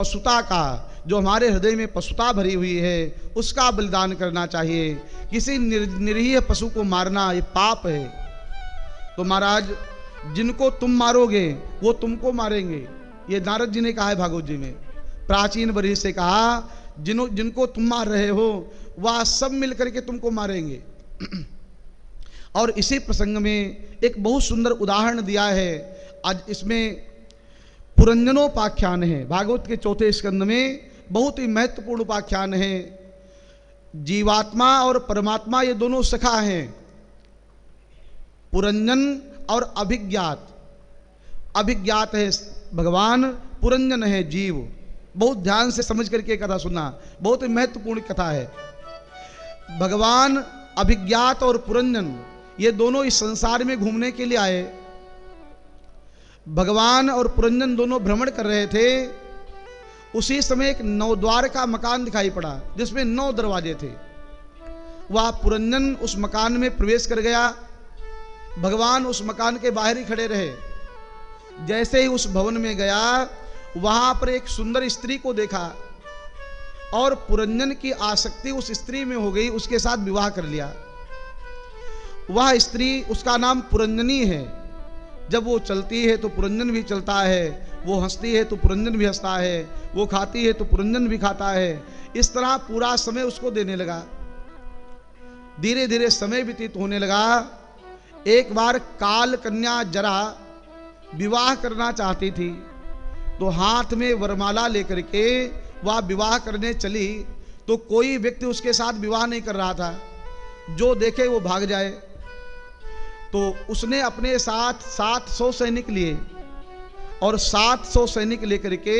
पशुता का, जो हमारे हृदय में पशुता भरी हुई है, उसका बलिदान करना चाहिए। किसी निरीह पशु को मारना ये पाप है। तो महाराज, जिनको तुम मारोगे वो तुमको मारेंगे, ये नारद जी ने कहा है भागवत जी में। प्राचीन बरी से कहा, जिनको तुम मार रहे हो वह सब मिलकर के तुमको मारेंगे। और इसी प्रसंग में एक बहुत सुंदर उदाहरण दिया है। आज इसमें पुरंजनोपाख्यान है, भागवत के 4 स्कंद में बहुत ही महत्वपूर्ण उपाख्यान है। जीवात्मा और परमात्मा ये दोनों सखा हैं, पुरंजन और अभिज्ञात। अभिज्ञात है भगवान, पुरंजन है जीव। बहुत ध्यान से समझ करके कथा सुनना, बहुत ही महत्वपूर्ण कथा है। भगवान अभिज्ञात और पुरंजन ये दोनों इस संसार में घूमने के लिए आए। भगवान और पुरंजन दोनों भ्रमण कर रहे थे। उसी समय एक 9 द्वार का मकान दिखाई पड़ा जिसमें 9 दरवाजे थे। वह पुरंजन उस मकान में प्रवेश कर गया। भगवान उस मकान के बाहर ही खड़े रहे। जैसे ही उस भवन में गया, वहां पर एक सुंदर स्त्री को देखा और पुरंजन की आसक्ति उस स्त्री में हो गई, उसके साथ विवाह कर लिया। वह स्त्री, उसका नाम पुरंजनी है। जब वो चलती है तो पुरंजन भी चलता है, वो हंसती है तो पुरंजन भी हंसता है, वो खाती है तो पुरंजन भी खाता है। इस तरह पूरा समय उसको देने लगा। धीरे धीरे समय व्यतीत होने लगा। एक बार काल कन्या जरा विवाह करना चाहती थी, तो हाथ में वरमाला लेकर के वह विवाह करने चली, तो कोई व्यक्ति उसके साथ विवाह नहीं कर रहा था, जो देखे वो भाग जाए। तो उसने अपने साथ 700 सैनिक लिए और 700 सैनिक लेकर के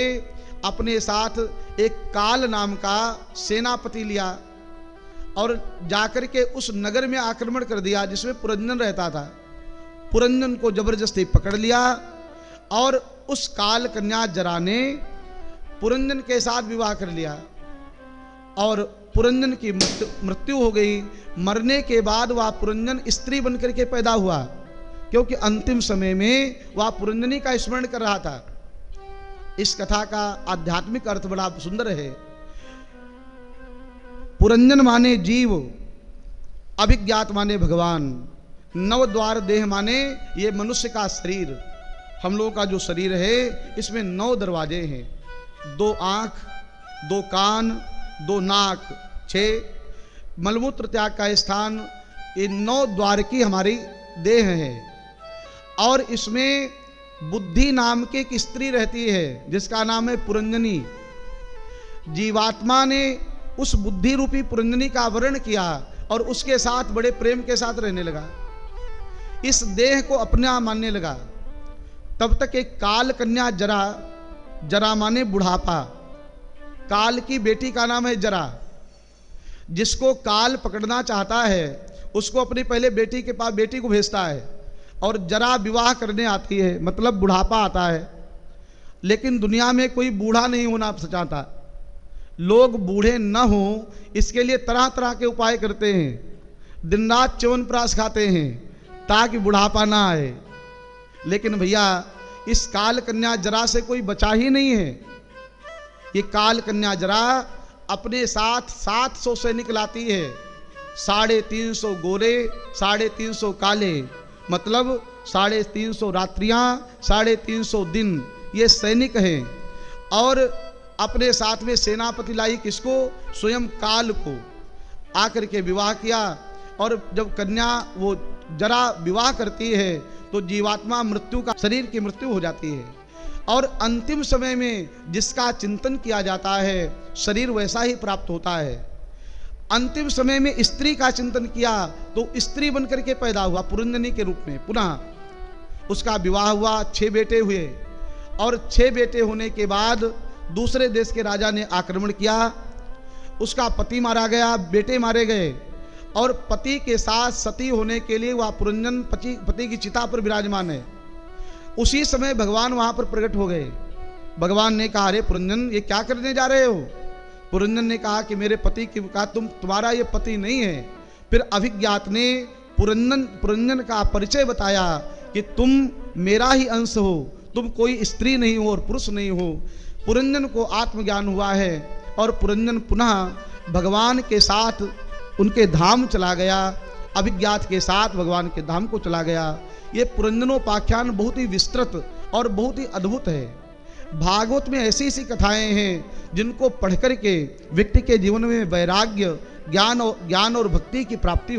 अपने साथ एक काल नाम का सेनापति लिया और जाकर के उस नगर में आक्रमण कर दिया जिसमें पुरंजन रहता था। पुरंजन को जबरदस्ती पकड़ लिया और उस काल कन्या जरा ने पुरंजन के साथ विवाह कर लिया और पुरंजन की मृत्यु हो गई। मरने के बाद वह पुरंजन स्त्री बनकर के पैदा हुआ, क्योंकि अंतिम समय में वह पुरंजनी का स्मरण कर रहा था। इस कथा का आध्यात्मिक अर्थ बड़ा सुंदर है। पुरंजन माने जीव, अभिज्ञात माने भगवान, 9 द्वार देह माने ये मनुष्य का शरीर। हम लोगों का जो शरीर है इसमें 9 दरवाजे हैं, 2 आँख, 2 कान, 2 नाक, 6 मलमूत्र त्याग का स्थान। ये 9 द्वार की हमारी देह है। और इसमें बुद्धि नाम की एक स्त्री रहती है जिसका नाम है पुरंजनी। जीवात्मा ने उस बुद्धि रूपी पुरंजनी का आवरण किया और उसके साथ बड़े प्रेम के साथ रहने लगा, इस देह को अपना मानने लगा। तब तक एक काल कन्या जरा, जरा माने बुढ़ापा, काल की बेटी का नाम है जरा। जिसको काल पकड़ना चाहता है उसको अपनी पहले बेटी के पास, बेटी को भेजता है और जरा विवाह करने आती है, मतलब बुढ़ापा आता है। लेकिन दुनिया में कोई बूढ़ा नहीं होना चाहता। लोग बूढ़े न हो इसके लिए तरह तरह के उपाय करते हैं, दिन रात च्यवनप्राश खाते हैं ताकि बुढ़ापा ना आए। लेकिन भैया इस काल कन्या जरा से कोई बचा ही नहीं है। ये काल कन्या जरा अपने साथ 700 सैनिक लाती है, 350 गोरे, 350 काले, मतलब 350 रात्रियां, 350 दिन ये सैनिक हैं। और अपने साथ में सेनापति लाई किसको? स्वयं काल को। आकर के विवाह किया और जब कन्या वो जरा विवाह करती है तो जीवात्मा मृत्यु का, शरीर की मृत्यु हो जाती है। और अंतिम समय में जिसका चिंतन किया जाता है शरीर वैसा ही प्राप्त होता है। अंतिम समय में स्त्री का चिंतन किया तो स्त्री बनकर के पैदा हुआ पुरंजनी के रूप में। पुनः उसका विवाह हुआ, 6 बेटे हुए और 6 बेटे होने के बाद दूसरे देश के राजा ने आक्रमण किया, उसका पति मारा गया, बेटे मारे गए और पति के साथ सती होने के लिए वह पुरंजन पति की चिता पर विराजमान है। उसी समय भगवान वहां पर प्रकट हो गए। भगवान ने कहा, अरे पुरंजन ये क्या करने जा रहे हो? पुरंजन ने कहा कि मेरे पति की, कहा तुम्हारा ये पति नहीं है। फिर अभिज्ञात ने पुरंजन का परिचय बताया कि तुम मेरा ही अंश हो, तुम कोई स्त्री नहीं हो और पुरुष नहीं हो। पुरंजन को आत्मज्ञान हुआ है और पुरंजन पुनः भगवान के साथ उनके धाम चला गया, अभिज्ञात के साथ भगवान के धाम को चला गया। ये पुरंजनोपाख्यान बहुत ही विस्तृत और बहुत ही अद्भुत है। भागवत में ऐसी ऐसी कथाएं हैं जिनको पढ़ करके व्यक्ति के जीवन में वैराग्य, ज्ञान और भक्ति की प्राप्ति